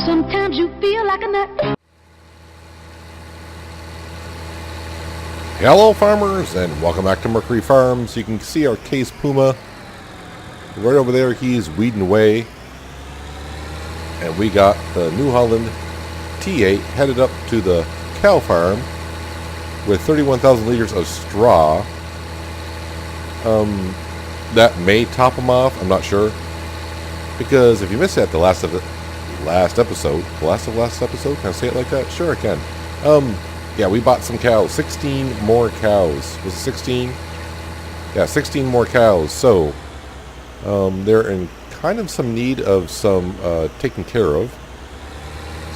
Sometimes you feel like a nut. Hello farmers, and welcome back to Mercury Farms. You can see our case puma right over there. He's weeding away, and we got the New Holland T8 headed up to the cow farm with 31,000 liters of straw. That may top him off, I'm not sure, because if you missed it at the last episode, can I say it like that? Sure I can. Yeah, we bought some cows. 16 more cows. Was it 16? Yeah, 16 more cows. So, they're in kind of some need of some taken care of.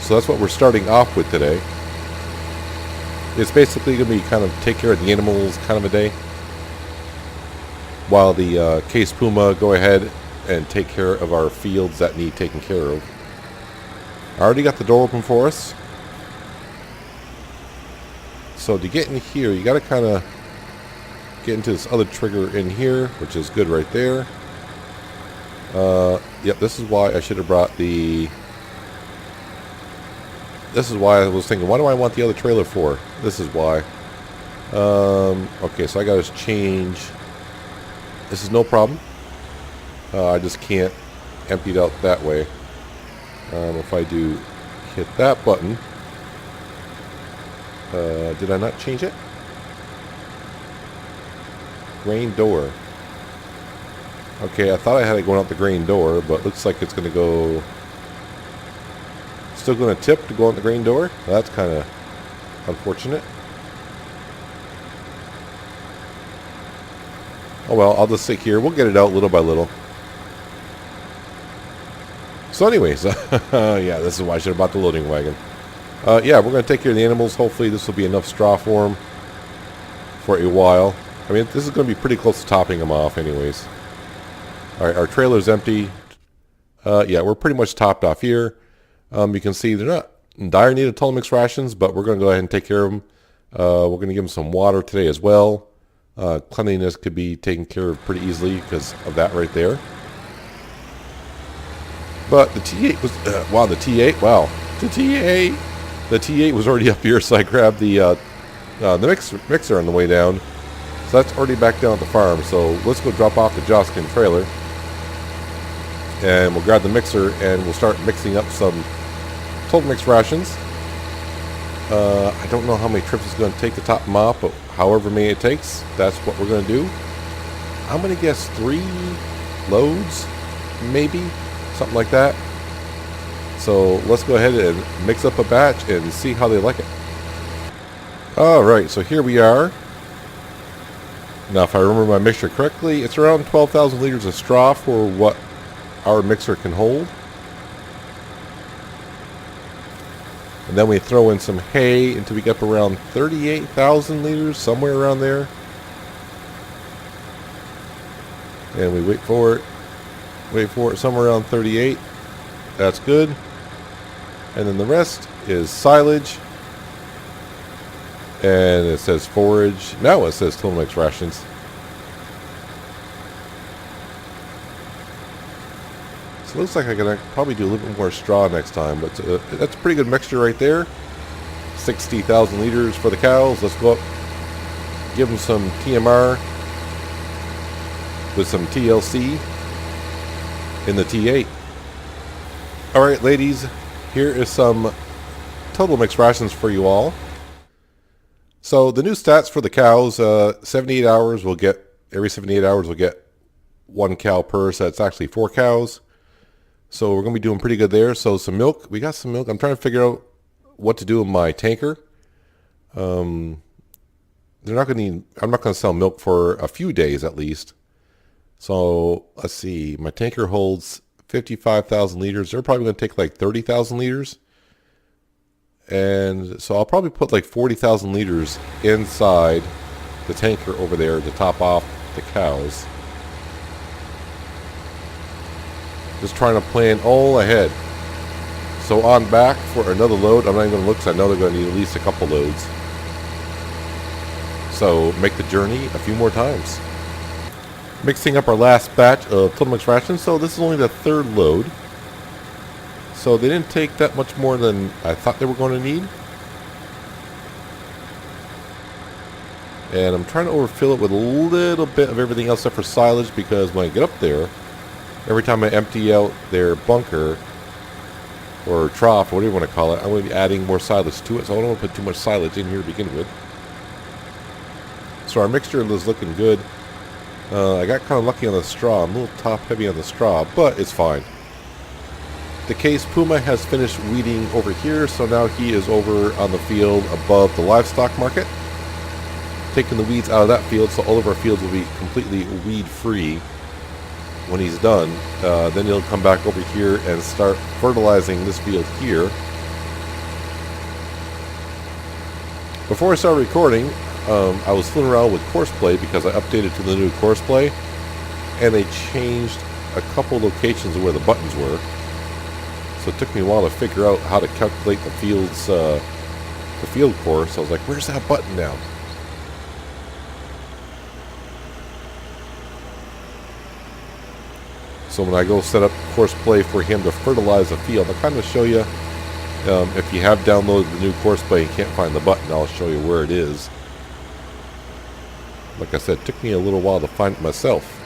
So that's what we're starting off with today. It's basically going to be kind of take care of the animals kind of a day, while the case puma go ahead and take care of our fields that need taken care of. I already got the door open for us. So to get in here, you got to kind of get into this other trigger in here, which is good right there. Yep, this is why I should have brought the... This is why I was thinking, what do I want the other trailer for? This is why. Okay, so I got to change... This is no problem. I just can't empty it out that way. If I do hit that button... did I not change it? Grain door. Okay, I thought I had it going out the grain door, but looks like it's going to go... Still going to tip to go out the grain door? Well, that's kind of unfortunate. Oh well, I'll just sit here. We'll get it out little by little. So anyways, yeah, this is why I should have bought the loading wagon. Yeah, we're going to take care of the animals. Hopefully this will be enough straw for them for a while. I mean, this is going to be pretty close to topping them off anyways. Alright, our trailer's empty. Yeah, we're pretty much topped off here. You can see they're not in dire need of total mixed rations, but we're going to go ahead and take care of them. We're going to give them some water today as well. Cleanliness could be taken care of pretty easily because of that right there. But the T8 was... wow, the T8? Wow. The T8! The T8 was already up here, so I grabbed the mixer on the way down. So that's already back down at the farm. So let's go drop off the Joskin trailer. And we'll grab the mixer and we'll start mixing up some total mixed rations. I don't know how many trips it's going to take to top them off, but however many it takes, that's what we're going to do. I'm going to guess 3 loads, maybe, something like that. So let's go ahead and mix up a batch and see how they like it. Alright, so here we are. Now if I remember my mixture correctly, it's around 12,000 liters of straw for what our mixer can hold. And then we throw in some hay until we get up around 38,000 liters, somewhere around there. And we wait for it somewhere around 38. That's good. And then the rest is silage. And it says forage. Now it says total mixed rations. So it looks like I can probably do a little bit more straw next time. But that's a pretty good mixture right there. 60,000 liters for the cows. Let's go up. Give them some TMR with some TLC in the T8. Alright ladies, here is some total mixed rations for you all. So the new stats for the cows, 78 hours we'll get, every 78 hours we'll get 1 cow per, so that's actually 4 cows. So we're going to be doing pretty good there. So some milk, we got some milk. I'm trying to figure out what to do with my tanker. I'm not going to sell milk for a few days at least. So let's see, my tanker holds 55,000 liters. They're probably going to take like 30,000 liters. And so I'll probably put like 40,000 liters inside the tanker over there to top off the cows. Just trying to plan all ahead. So on back for another load. I'm not even going to look because I know they're going to need at least a couple loads. So make the journey a few more times. Mixing up our last batch of total mixed rations. So this is only the 3rd load. So they didn't take that much more than I thought they were going to need. And I'm trying to overfill it with a little bit of everything else except for silage, because when I get up there, every time I empty out their bunker or trough, or whatever you want to call it, I'm going to be adding more silage to it. So I don't want to put too much silage in here to begin with. So our mixture is looking good. I got kind of lucky on the straw. I'm a little top heavy on the straw, but it's fine. The case Puma has finished weeding over here, so now he is over on the field above the livestock market, taking the weeds out of that field, so all of our fields will be completely weed free when he's done. Then he'll come back over here and start fertilizing this field here. Before I started recording, I was fooling around with courseplay because I updated to the new courseplay, and they changed a couple locations of where the buttons were. So it took me a while to figure out how to calculate the field's the field course. I was like, where's that button now? So when I go set up courseplay for him to fertilize a field, I'll kind of show you, if you have downloaded the new courseplay and can't find the button, I'll show you where it is. Like I said, it took me a little while to find it myself.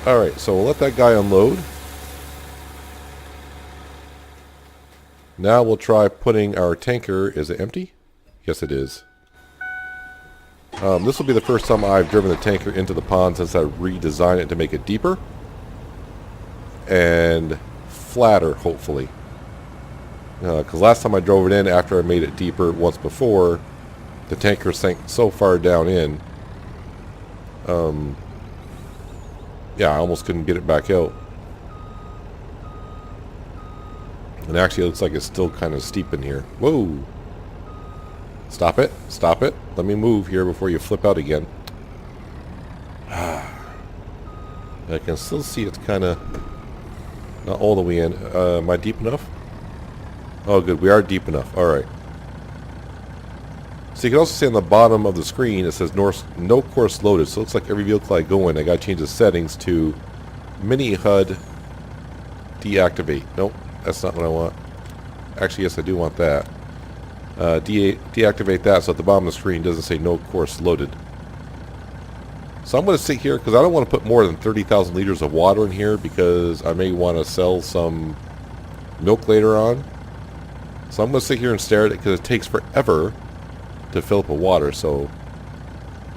Alright, so we'll let that guy unload. Now we'll try putting our tanker. Is it empty? Yes, it is. This will be the first time I've driven the tanker into the pond since I redesigned it to make it deeper and flatter, hopefully. Because last time I drove it in after I made it deeper once before, the tanker sank so far down in. Yeah, I almost couldn't get it back out. And actually it looks like it's still kind of steep in here. Whoa! Stop it. Stop it. Let me move here before you flip out again. I can still see it's kind of not all the way in. Am I deep enough? Oh, good. We are deep enough. Alright. So you can also see on the bottom of the screen it says no course loaded. So it looks like every vehicle I go in, I got to change the settings to mini HUD deactivate. Nope, that's not what I want. Actually, yes, I do want that. Deactivate that so at the bottom of the screen it doesn't say no course loaded. So I'm going to sit here because I don't want to put more than 30,000 liters of water in here because I may want to sell some milk later on. So I'm going to sit here and stare at it because it takes forever to fill up with water. So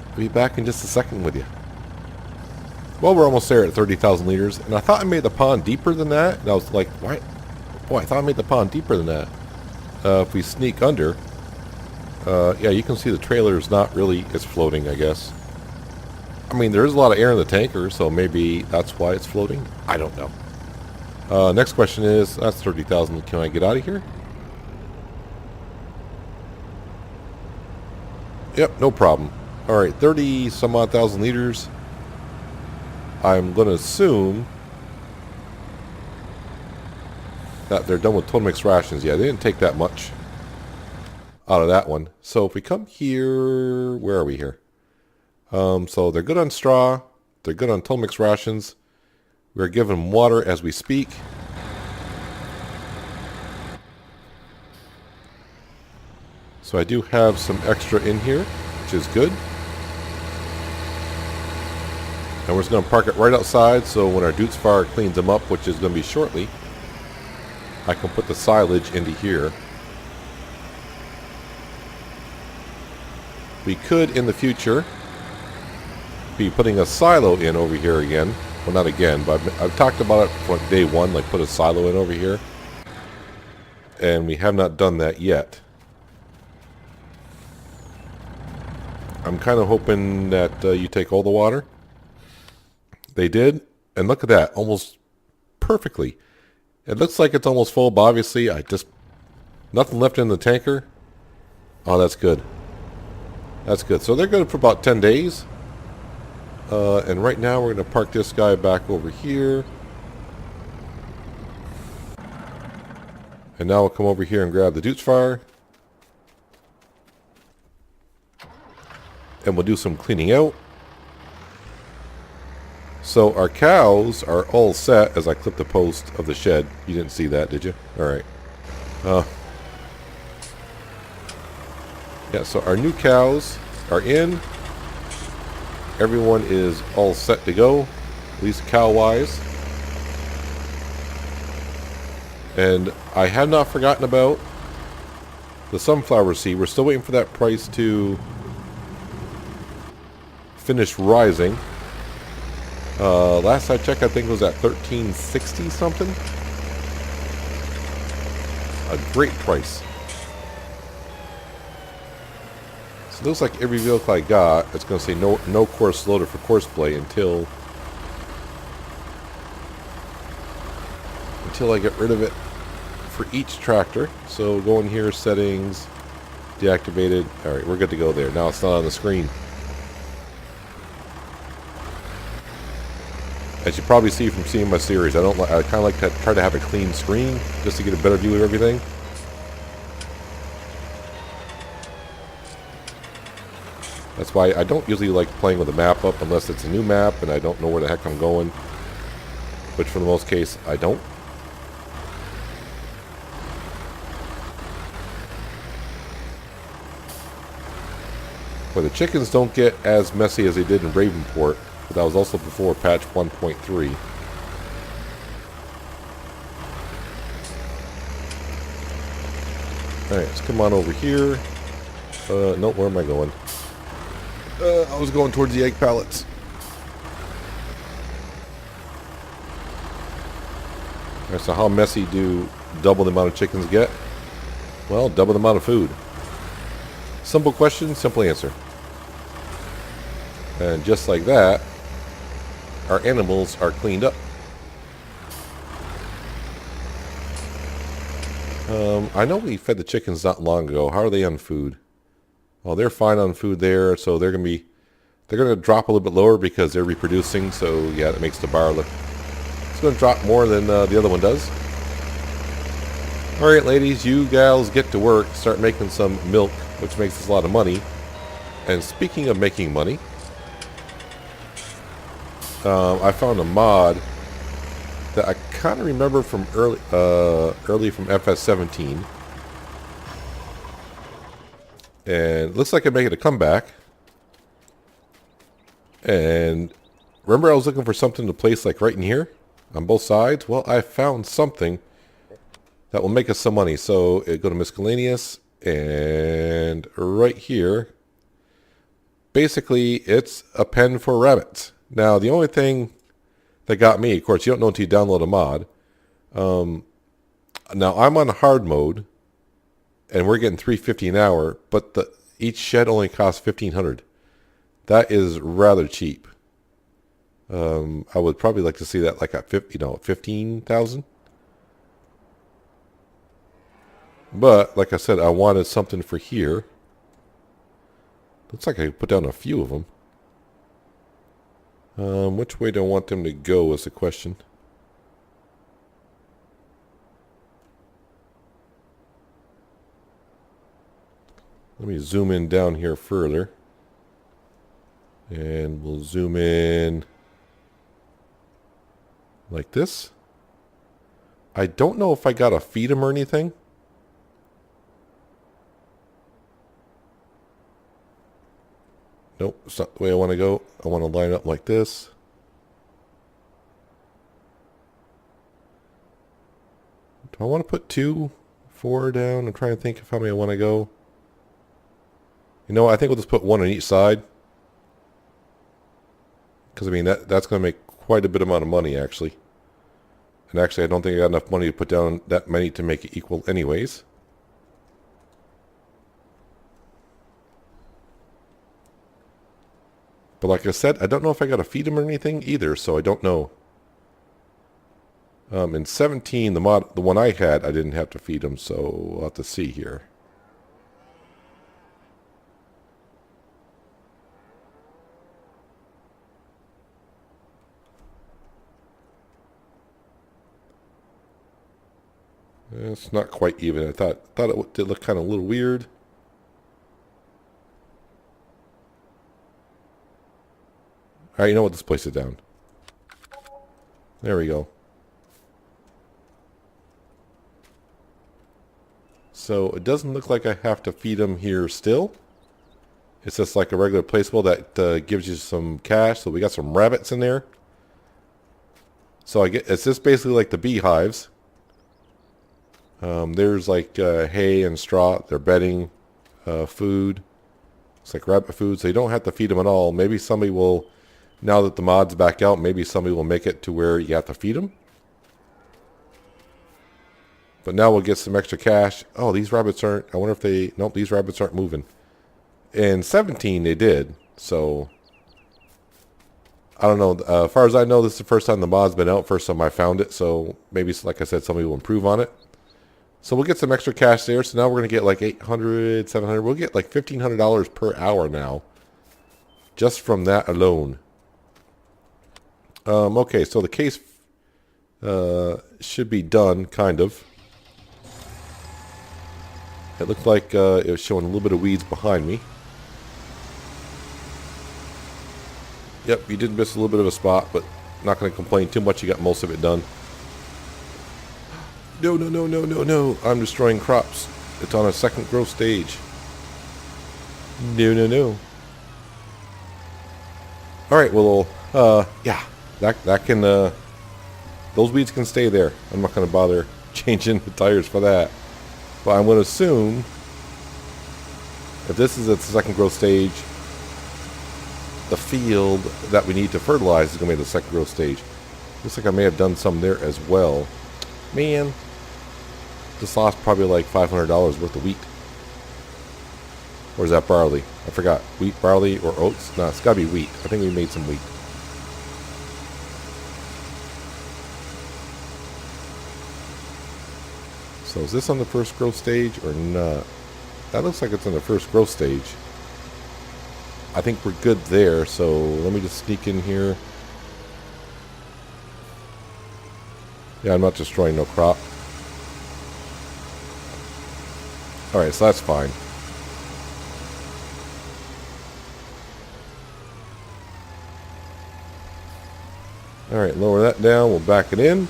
I'll be back in just a second with you. Well, we're almost there at 30,000 liters, and I thought I made the pond deeper than that, and I was like, why? Boy, I thought I made the pond deeper than that. If we sneak under, yeah, you can see the trailer is not really, it's floating, I guess. I mean, there is a lot of air in the tanker, so maybe that's why it's floating. I don't know. Next question is, that's 30,000. Can I get out of here? Yep, no problem. Alright, 30 some odd thousand liters. I'm going to assume that they're done with total mixed rations. Yeah, they didn't take that much out of that one. So if we come here, where are we here? So they're good on straw. They're good on total mixed rations. We're giving them water as we speak. So I do have some extra in here, which is good. And we're just going to park it right outside so when our Dutesfire cleans them up, which is going to be shortly, I can put the silage into here. We could, in the future, be putting a silo in over here again. Well, not again, but I've talked about it from day one, like put a silo in over here. And we have not done that yet. I'm kind of hoping that you take all the water. They did, and look at that, almost perfectly. It looks like it's almost full, but obviously nothing left in the tanker. Oh, that's good. That's good. So they're good for about 10 days. And right now we're going to park this guy back over here. And now we'll come over here and grab the Dutesfire. And we'll do some cleaning out. So our cows are all set as I clip the post of the shed. You didn't see that, did you? Alright. Yeah, so our new cows are in. Everyone is all set to go, at least cow-wise. And I have not forgotten about the sunflower seed. We're still waiting for that price to finish rising. Last I checked, I think it was at $13.60 something. A great price. So it looks like every vehicle I got, it's going to say no course loader for courseplay until I get rid of it for each tractor. So go in here, settings, deactivated. All right, we're good to go there. Now it's not on the screen. As you probably see from seeing my series, I kind of like to try to have a clean screen just to get a better view of everything. That's why I don't usually like playing with the map up unless it's a new map and I don't know where the heck I'm going. Which for the most case, I don't. But the chickens don't get as messy as they did in Ravenport. But that was also before patch 1.3. Alright, let's come on over here. No, where am I going? I was going towards the egg pallets. Alright, so how messy do double the amount of chickens get? Well, double the amount of food. Simple question, simple answer. And just like that, our animals are cleaned up. I know we fed the chickens not long ago. How are they on food? Well, they're fine on food there, so they're gonna drop a little bit lower because they're reproducing. So yeah, that makes the bar look. It's gonna drop more than the other one does. All right, ladies, you gals get to work. Start making some milk, which makes us a lot of money. And speaking of making money, I found a mod that I kind of remember from early from FS17, and it looks like I'm making a comeback. And remember, I was looking for something to place like right in here on both sides. Well, I found something that will make us some money. So go to miscellaneous, and right here, basically, it's a pen for rabbits. Now, the only thing that got me, of course, you don't know until you download a mod. Now, I'm on hard mode, and we're getting $3.50 an hour, but each shed only costs $1,500. That is rather cheap. I would probably like to see that like at 15,000. But like I said, I wanted something for here. Looks like I could put down a few of them. Which way do I want them to go is the question. Let me zoom in down here further. And we'll zoom in like this. I don't know if I got to feed them or anything. Nope, it's not the way I want to go. I want to line up like this. Do I want to put 2, 4 down? I'm trying to think of how many I want to go. You know what? I think we'll just put 1 on each side. Because, I mean, that's going to make quite a bit amount of money, actually. And actually, I don't think I got enough money to put down that many to make it equal anyways. But like I said, I don't know if I got to feed them or anything either, so I don't know. In 17, the one I had, I didn't have to feed them, so we'll have to see here. It's not quite even. I thought it did look kind of a little weird. Alright, you know what? Let's place it down. There we go. So it doesn't look like I have to feed them here still. It's just like a regular placebo that gives you some cash. So we got some rabbits in there. So it's just basically like the beehives. There's like hay and straw. They're bedding, food. It's like rabbit food. So you don't have to feed them at all. Maybe somebody will, now that the mod's back out, maybe somebody will make it to where you have to feed them. But now we'll get some extra cash. Oh, these rabbits aren't, I wonder if they, nope, these rabbits aren't moving. In 17 they did, so I don't know. As far as I know, this is the first time the mod's been out, first time I found it, so maybe, like I said, somebody will improve on it. So we'll get some extra cash there, so now we're going to get like 800, 700, we'll get like $1,500 per hour now, just from that alone. Okay, so the case should be done, kind of. It looked like it was showing a little bit of weeds behind me. Yep, you did miss a little bit of a spot, but not going to complain too much. You got most of it done. No, no, no, no, no, no. I'm destroying crops. It's on a second growth stage. No, no, no. All right, well, yeah, that can, those weeds can stay there. I'm not going to bother changing the tires for that. But I'm going to assume if this is at the second growth stage, the field that we need to fertilize is going to be the second growth stage. Looks like I may have done some there as well. Man, just lost probably like $500 worth of wheat. Or is that barley? I forgot. Wheat, barley, or oats? No, it's got to be wheat. I think we made some wheat. So is this on the first growth stage or not? That looks like it's on the first growth stage. I think we're good there, so let me just sneak in here. Yeah, I'm not destroying no crop. Alright, so that's fine. Alright, lower that down, we'll back it in.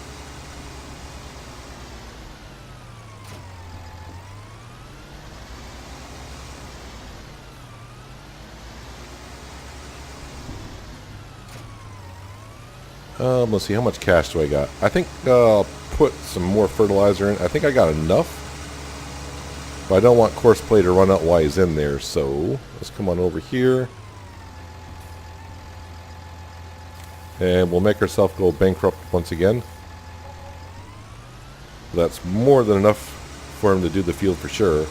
Let's see, how much cash do I got? I think I'll put some more fertilizer in. I think I got enough. But I don't want coarse play to run out while he's in there, so let's come on over here. And we'll make ourselves go bankrupt once again. That's more than enough for him to do the field for sure.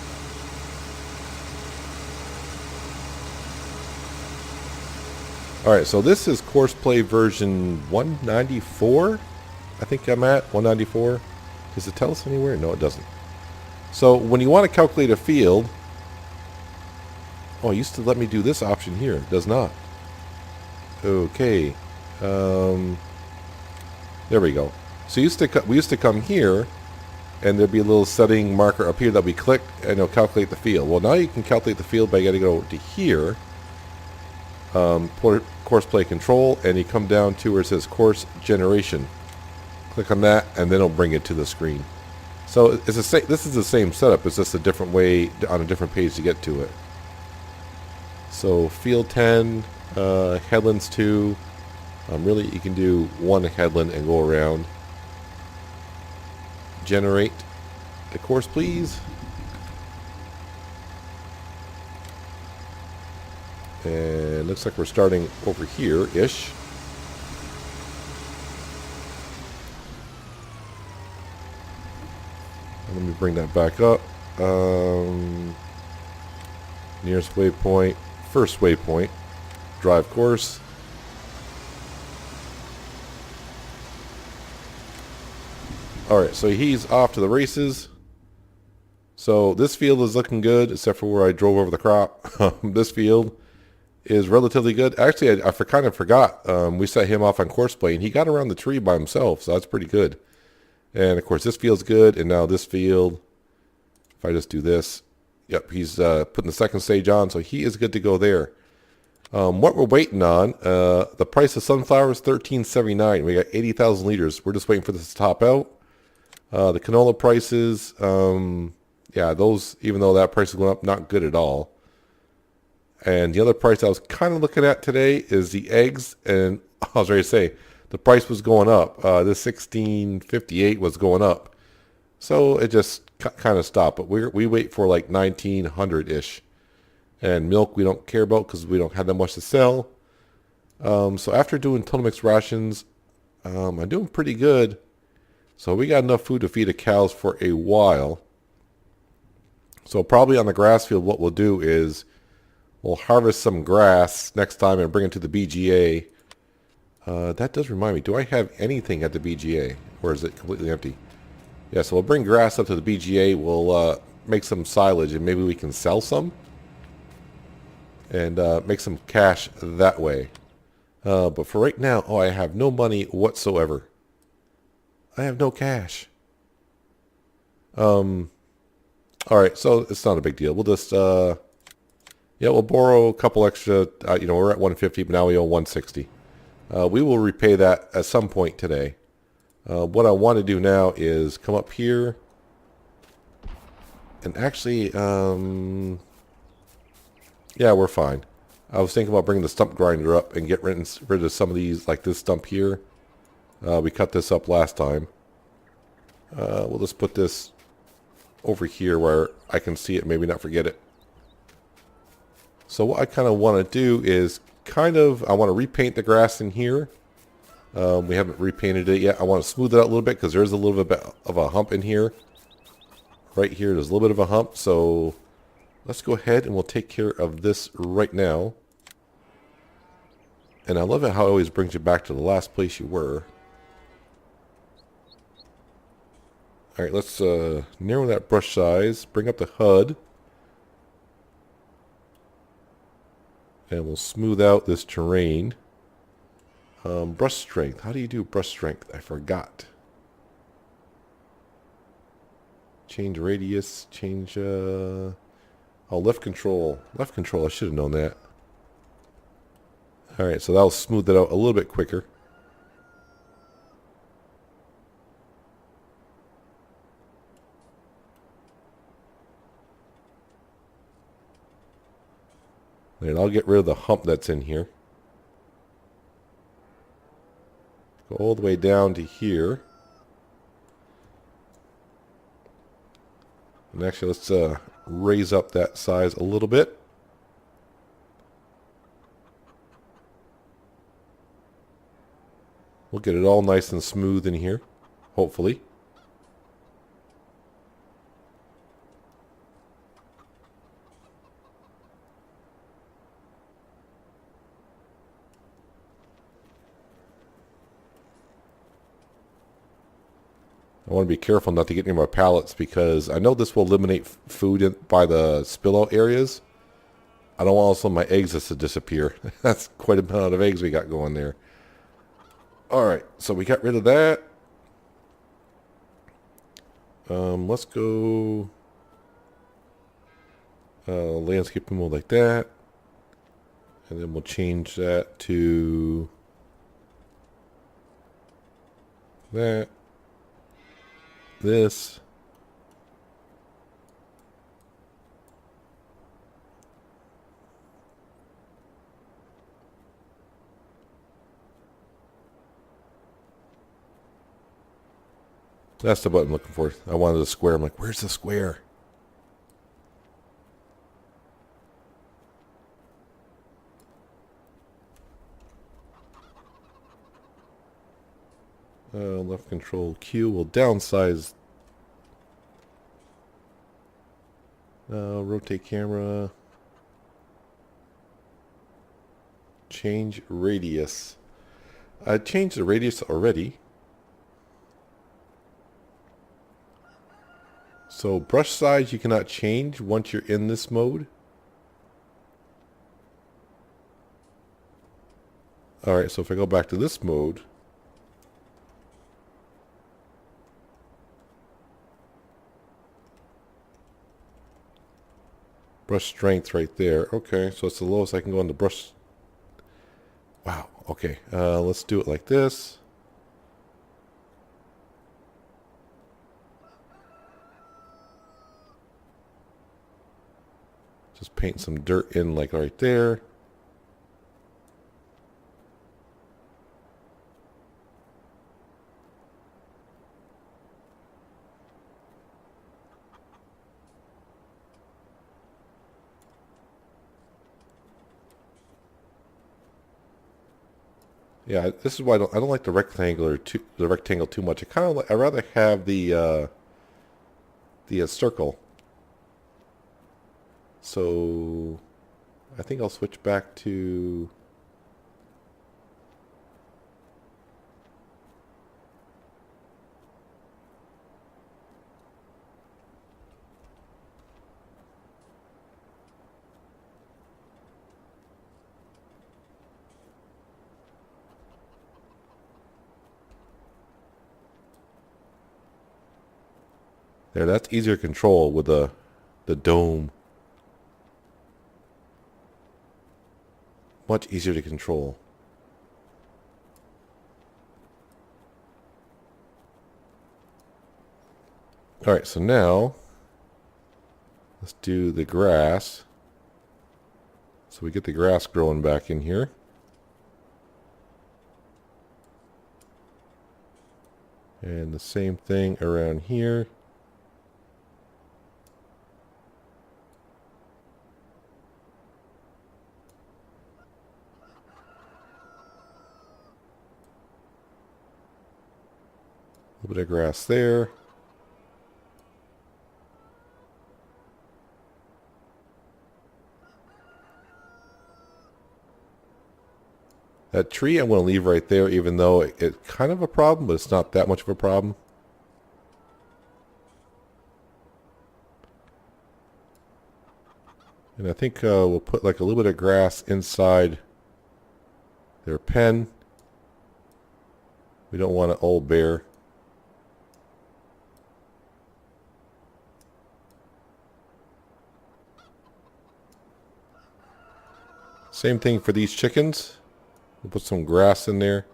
Alright, so this is course play version 194. I think I'm at 194. Does it tell us anywhere? No, it doesn't. So when you want to calculate a field, oh, it used to let me do this option here. It does not. Okay. There we go. So we used to come here, and there'd be a little setting marker up here that we click, and it'll calculate the field. Well, now you can calculate the field by getting to go to here. Course play control, and you come down to where it says course generation. Click on that, and then it'll bring it to the screen. So it's the same. This is the same setup. It's just a different way on a different page to get to it. So field 10, headlands 2. Really, you can do one headland and go around. Generate the course, please. And looks like we're starting over here-ish. Let me bring that back up. Nearest waypoint, first waypoint, drive course. Alright, so he's off to the races. So this field is looking good, except for where I drove over the crop. This field is relatively good. Actually, I kind of forgot. We set him off on course play, and he got around the tree by himself, so that's pretty good. And, of course, this field's good, and now this field, if I just do this, yep, he's putting the second stage on, so he is good to go there. What we're waiting on, the price of sunflower is $13.79. We got 80,000 liters. We're just waiting for this to top out. The canola prices, yeah, those, even though that price is going up, not good at all. And the other price I was kind of looking at today is the eggs, and I was ready to say the price was going up. This 16.58 was going up, so it just kind of stopped. But we wait for like 1900 ish, and milk we don't care about because we don't have that much to sell. So after doing total mix rations, I'm doing pretty good. So we got enough food to feed the cows for a while. So probably on the grass field, what we'll do is we'll harvest some grass next time and bring it to the BGA. That does remind me, do I have anything at the BGA? Or is it completely empty? Yeah, so we'll bring grass up to the BGA. We'll make some silage and maybe we can sell some. And make some cash that way. But for right now, I have no money whatsoever. I have no cash. Alright, so it's not a big deal. We'll just, yeah, we'll borrow a couple extra, we're at 150, but now we owe 160. We will repay that at some point today. What I want to do now is come up here and actually, yeah, we're fine. I was thinking about bringing the stump grinder up and get rid of some of these, like this stump here. We cut this up last time. We'll just put this over here where I can see it, maybe not forget it. So what I kind of want to do is I want to repaint the grass in here. We haven't repainted it yet. I want to smooth it out a little bit because there's a little bit of a hump in here. Right here, there's a little bit of a hump. So let's go ahead and we'll take care of this right now. And I love it how it always brings you back to the last place you were. Alright, let's narrow that brush size, bring up the HUD. And we'll smooth out this terrain. Brush strength. How do you do brush strength? I forgot. Change radius. Change... oh, left control. Left control. I should have known that. Alright, so that'll smooth it out a little bit quicker. And I'll get rid of the hump that's in here. Go all the way down to here. And actually, let's raise up that size a little bit. We'll get it all nice and smooth in here, hopefully. I want to be careful not to get near my pallets because I know this will eliminate food by the spill out areas. I don't want also my eggs just to disappear. That's quite a amount of eggs we got going there. Alright, so we got rid of that. Let's go landscape removal like that. And then we'll change that to that. This. That's the button I'm looking for. I wanted a square. I'm like, where's the square? Left control Q will downsize. Rotate camera. Change radius. I changed the radius already. So brush size you cannot change once you're in this mode. Alright, so if I go back to this mode, brush strength right there. Okay, so it's the lowest I can go on the brush okay. Let's do it like this. Just paint some dirt in like right there. Yeah, this is why I don't like the rectangle too much. I'd rather have the circle. So I think I'll switch back to there. That's easier to control with the dome. Much easier to control. Alright, so now let's do the grass. So we get the grass growing back in here. And the same thing around here. A little bit of grass there. That tree I'm going to leave right there, even though it's kind of a problem, but it's not that much of a problem. And I think we'll put like a little bit of grass inside their pen. We don't want an old bear. Same thing for these chickens. We'll put some grass in there.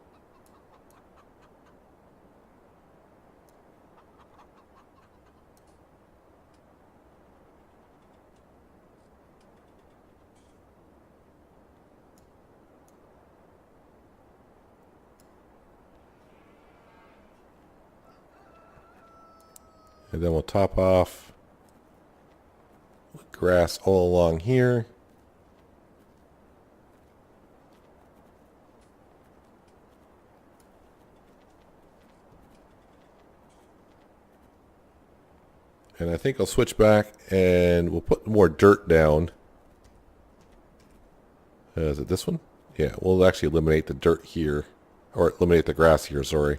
And then we'll top off with grass all along here. And I think I'll switch back and we'll put more dirt down. Is it this one? Yeah, we'll actually eliminate the dirt here. Or eliminate the grass here, sorry.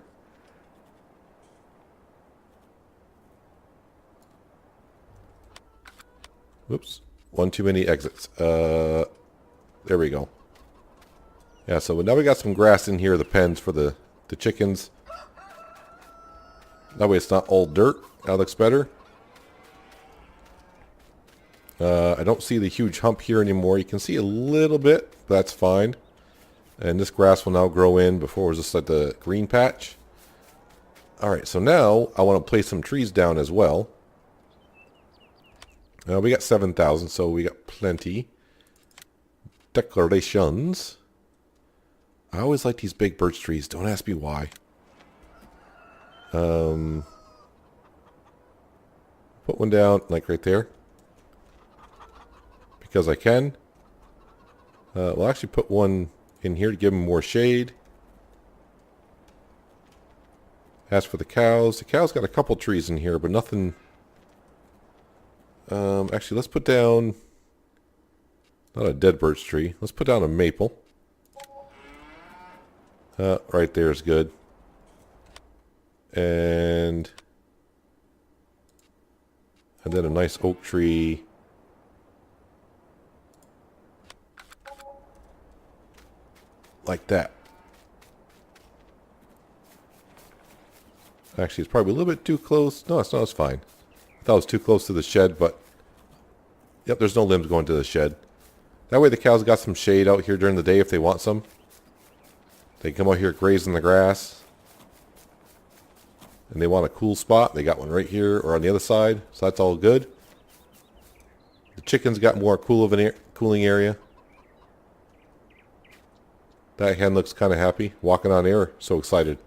Whoops. One too many exits. There we go. Yeah, so now we got some grass in here, the pens for the chickens. That way it's not all dirt. That looks better. I don't see the huge hump here anymore. You can see a little bit, but that's fine. And this grass will now grow in. Before it was just like the green patch. Alright, so now I want to place some trees down as well. We got 7,000, so we got plenty. Decorations. I always like these big birch trees. Don't ask me why. Put one down, like right there. Because I can. We'll actually put one in here to give them more shade. As for the cows got a couple trees in here, but nothing. Actually, let's put down not a dead birch tree. Let's put down a maple. Right there is good. And then a nice oak tree. Like that. Actually, it's probably a little bit too close. No, it's not. It's fine. I thought it was too close to the shed, but yep, there's no limbs going to the shed. That way the cows got some shade out here during the day if they want some. They come out here grazing the grass. And they want a cool spot. They got one right here or on the other side. So that's all good. The chickens got more cooling area. That hen looks kind of happy. Walking on air. So excited.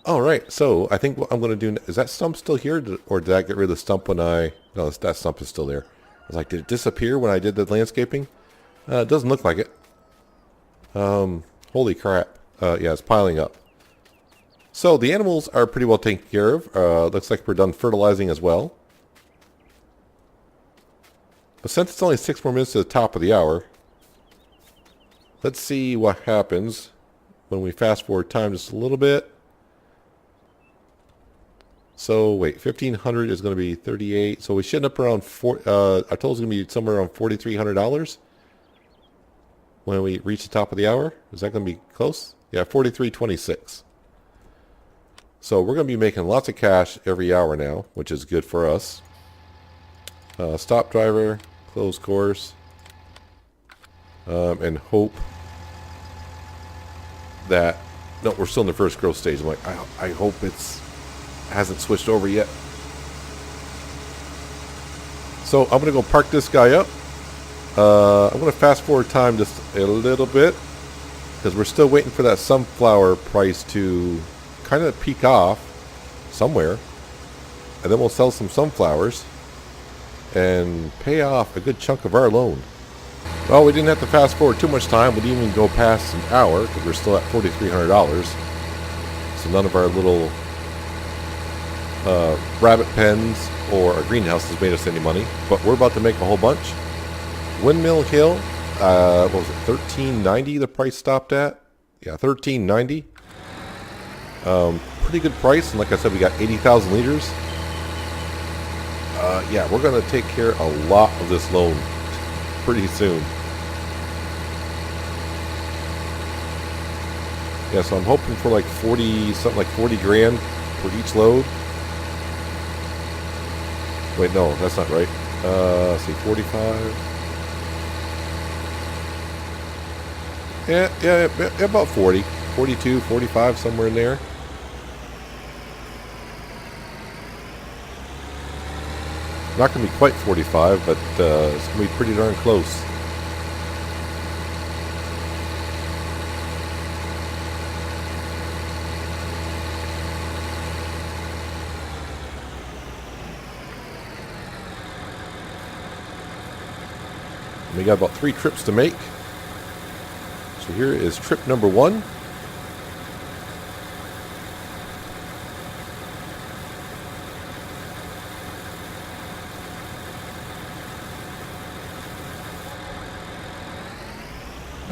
Alright, so I think what I'm going to do... Is that stump still here? Or did I get rid of the stump when I... No, that stump is still there. I was like, did it disappear when I did the landscaping? It doesn't look like it. Holy crap. Yeah, it's piling up. So the animals are pretty well taken care of. Looks like we're done fertilizing as well. But since it's only 6 more minutes to the top of the hour, let's see what happens when we fast forward time just a little bit. So wait, 1500 is going to be 38. So we should end up around our total is going to be somewhere around $4,300 when we reach the top of the hour. Is that going to be close? Yeah, 43.26. So we're going to be making lots of cash every hour now, which is good for us. Stop driver, close course, and hope that... No, we're still in the first growth stage. I'm like, I hope it's hasn't switched over yet. So I'm going to go park this guy up. I'm going to fast forward time just a little bit because we're still waiting for that sunflower price to kind of peak off somewhere, and then we'll sell some sunflowers and pay off a good chunk of our loan. Well, we didn't have to fast forward too much time. We didn't even go past an hour because we're still at $4,300. So none of our little rabbit pens or our greenhouses made us any money, but we're about to make a whole bunch. Windmill Hill, what was it, $13.90 the price stopped at? Yeah, $13.90. Pretty good price, and like I said, we got 80,000 liters. Yeah, we're going to take care of a lot of this loan pretty soon. Yeah, so I'm hoping for like 40, something like 40 grand for each load. Wait, no, that's not right. Let's see, 45. Yeah, about 40. 42, 45, somewhere in there. Not going to be quite 45, but it's going to be pretty darn close. We got about 3 trips to make. So here is trip number 1.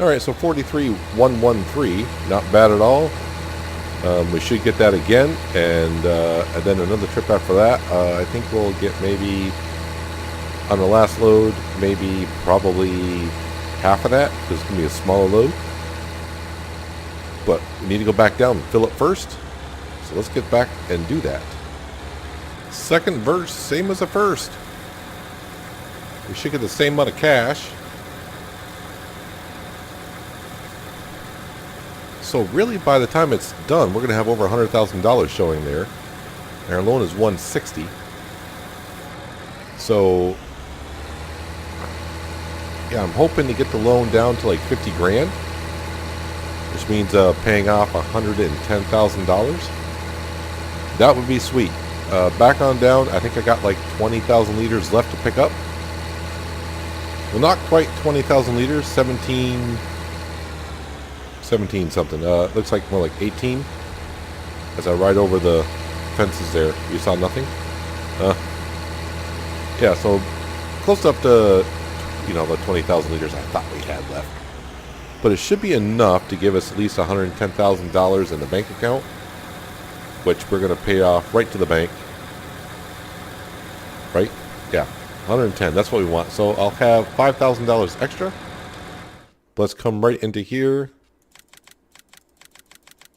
Alright, so 43,113, not bad at all. We should get that again, and then another trip after that. I think we'll get maybe, on the last load, maybe probably half of that, because it's going to be a smaller load. But we need to go back down and fill it first. So let's get back and do that. Second verse, same as the first. We should get the same amount of cash. So really, by the time it's done, we're going to have over $100,000 showing there. And our loan is $160. So yeah, I'm hoping to get the loan down to like 50 grand, which means paying off $110,000. That would be sweet. Back on down, I think I got like 20,000 liters left to pick up. Well, not quite 20,000 liters, 17 something. Looks like more like 18. As I ride over the fences there, you saw nothing. Yeah, so close up to, the 20,000 liters I thought we had left. But it should be enough to give us at least $110,000 in the bank account, which we're going to pay off right to the bank. Right? Yeah, 110. That's what we want. So I'll have $5,000 extra. Let's come right into here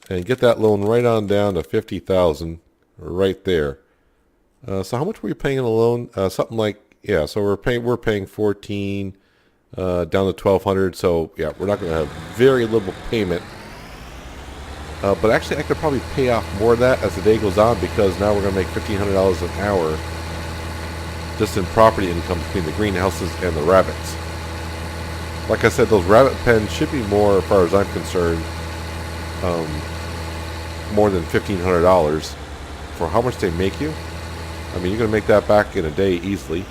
and get that loan right on down to 50,000 right there. So how much were we paying in the loan? Something like, yeah, so we're paying 14. down to $1,200. So yeah, we're not going to have very little payment. But actually, I could probably pay off more of that as the day goes on, because now we're going to make $1,500 an hour just in property income between the greenhouses and the rabbits. Like I said, those rabbit pens should be more, as far as I'm concerned, more than $1,500 for how much they make you. I mean, you're going to make that back in a day easily.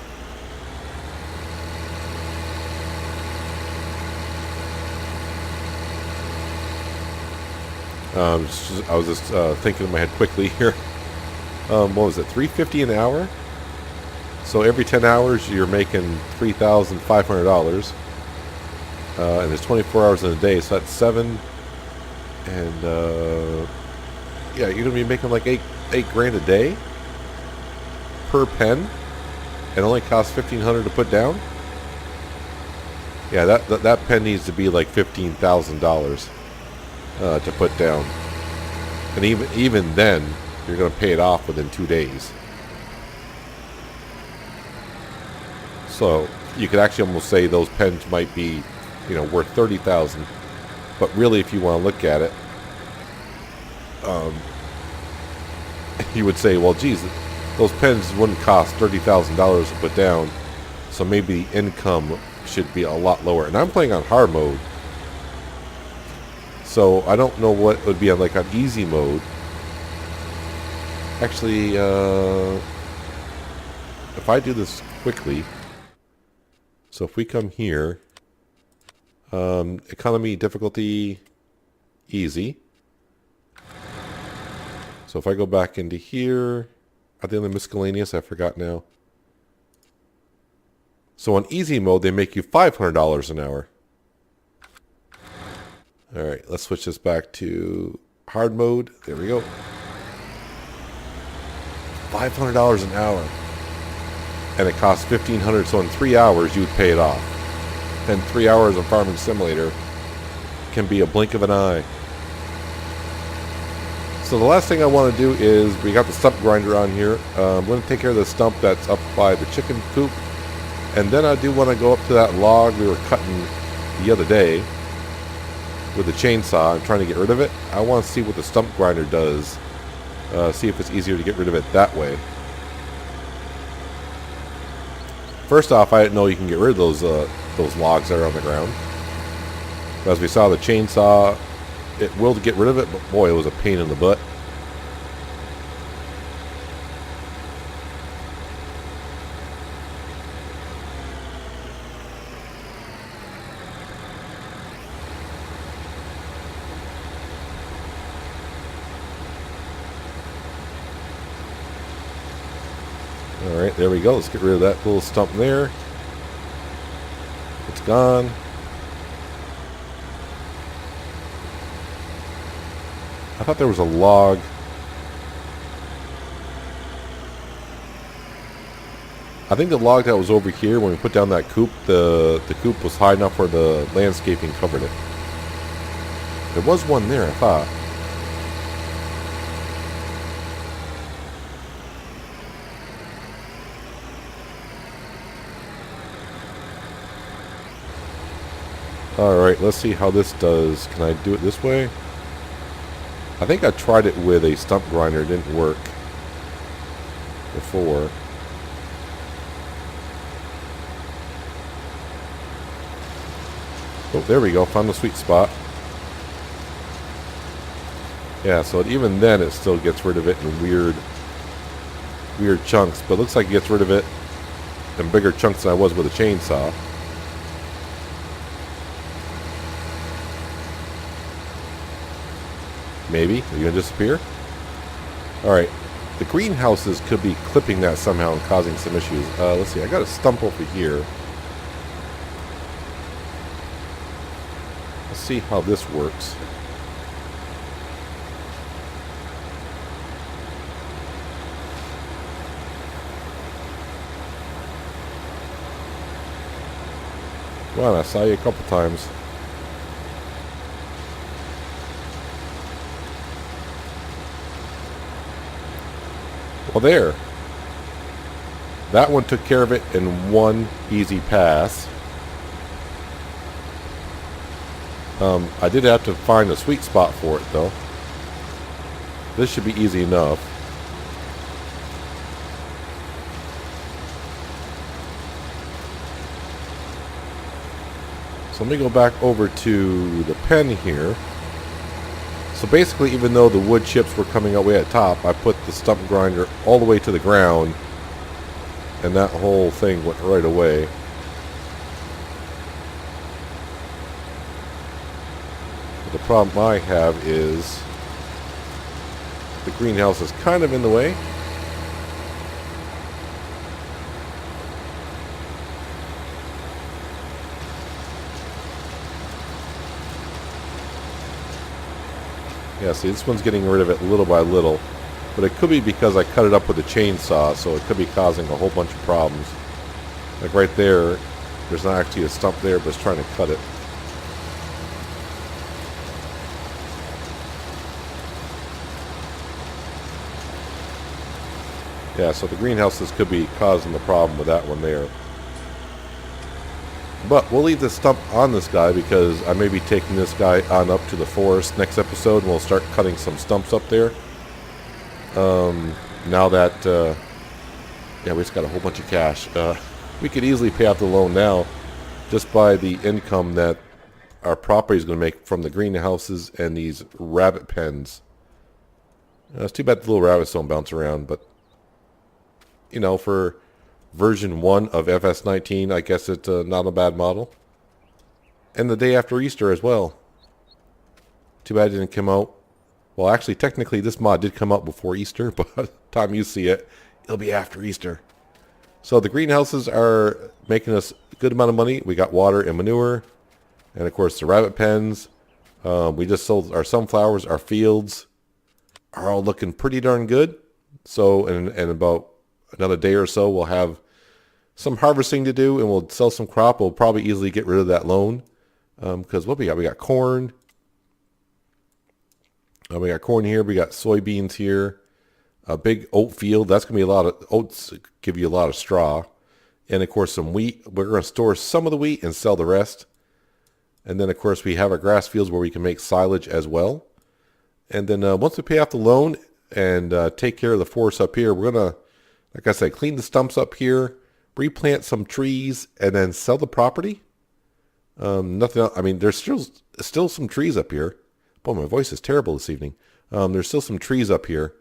I was just thinking in my head quickly here. What was it, $3.50 an hour? So every 10 hours you're making $3,500, and there's 24 hours in a day, so that's 7. And yeah, you're gonna be making like eight grand a day per pen, and only costs $1,500 to put down. Yeah, that pen needs to be like $15,000 to put down, and even then, you're gonna pay it off within 2 days. So you could actually almost say those pens might be, worth $30,000. But really, if you want to look at it, you would say, well, geez, those pens wouldn't cost $30,000 to put down, so maybe the income should be a lot lower. And I'm playing on hard mode, so I don't know what it would be on like on easy mode. Actually, if I do this quickly, so if we come here, economy, difficulty, easy. So if I go back into here, are they on the miscellaneous? I forgot now. So on easy mode, they make you $500 an hour. All right, let's switch this back to hard mode. There we go. $500 an hour. And it costs $1,500, so in 3 hours, you would pay it off. And 3 hours of Farming Simulator can be a blink of an eye. So the last thing I want to do is, we got the stump grinder on here. I'm going to take care of the stump that's up by the chicken coop. And then I do want to go up to that log we were cutting the other day with the chainsaw and trying to get rid of it. I want to see what the stump grinder does. See if it's easier to get rid of it that way. First off, I didn't know you can get rid of those logs that are on the ground. But as we saw, the chainsaw, it will get rid of it, but boy, it was a pain in the butt. Alright, there we go. Let's get rid of that little stump there. It's gone. I thought there was a log. I think the log that was over here when we put down that coop, the coop was high enough where the landscaping covered it. There was one there, I thought. Alright, let's see how this does. Can I do it this way? I think I tried it with a stump grinder. It didn't work before. Oh, there we go. Found the sweet spot. Yeah, so even then it still gets rid of it in weird chunks. But it looks like it gets rid of it in bigger chunks than I was with a chainsaw. Maybe. Are you going to disappear? Alright. The greenhouses could be clipping that somehow and causing some issues. Let's see. I got a stump over here. Let's see how this works. Come on, I saw you a couple times. Well, there. That one took care of it in one easy pass. I did have to find a sweet spot for it, though. This should be easy enough. So let me go back over to the pen here. So basically, even though the wood chips were coming out way at top, I put the stump grinder all the way to the ground, and that whole thing went right away. But the problem I have is the greenhouse is kind of in the way. Yeah, see, this one's getting rid of it little by little. But it could be because I cut it up with a chainsaw, so it could be causing a whole bunch of problems. Like right there, there's not actually a stump there, but it's trying to cut it. Yeah, so the greenhouses could be causing the problem with that one there. But we'll leave this stump on this guy because I may be taking this guy on up to the forest next episode, and we'll start cutting some stumps up there. Now that, yeah, we just got a whole bunch of cash. We could easily pay off the loan now just by the income that our property is going to make from the greenhouses and these rabbit pens. It's too bad the little rabbits don't bounce around, but, you know, for version 1 of FS19, I guess it's not a bad model. And the day after Easter as well. Too bad it didn't come out. Well, actually, technically, this mod did come out before Easter, but by the time you see it, it'll be after Easter. So the greenhouses are making us a good amount of money. We got water and manure. And, of course, the rabbit pens. We just sold our sunflowers. Our fields are all looking pretty darn good. So, in about another day or so, we'll have some harvesting to do, and we'll sell some crop. We'll probably easily get rid of that loan. Because what we got? We got corn. We got corn here. We got soybeans here. A big oat field. That's going to be a lot of oats. Give you a lot of straw. And, of course, some wheat. We're going to store some of the wheat and sell the rest. And then, of course, we have our grass fields where we can make silage as well. And then once we pay off the loan and take care of the forest up here, we're going to, like I said, clean the stumps up here, replant some trees, and then sell the property. Nothing else. I mean, there's still some trees up here. Boy, my voice is terrible this evening. There's still some trees up here.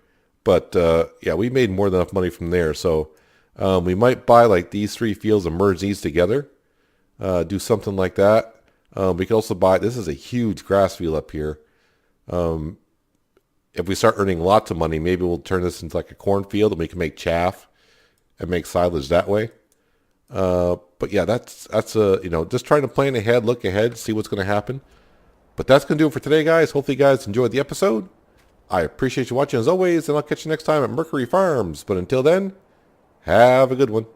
But, yeah, we made more than enough money from there. So we might buy like these 3 fields and merge these together. Do something like that. We could also buy, this is a huge grass field up here. If we start earning lots of money, maybe we'll turn this into like a cornfield and we can make chaff and make silage that way. But yeah, that's you know, just trying to plan ahead, look ahead, see what's going to happen. But that's going to do it for today, guys. Hopefully you guys enjoyed the episode. I appreciate you watching as always, and I'll catch you next time at Mercury Farms. But until then, have a good one.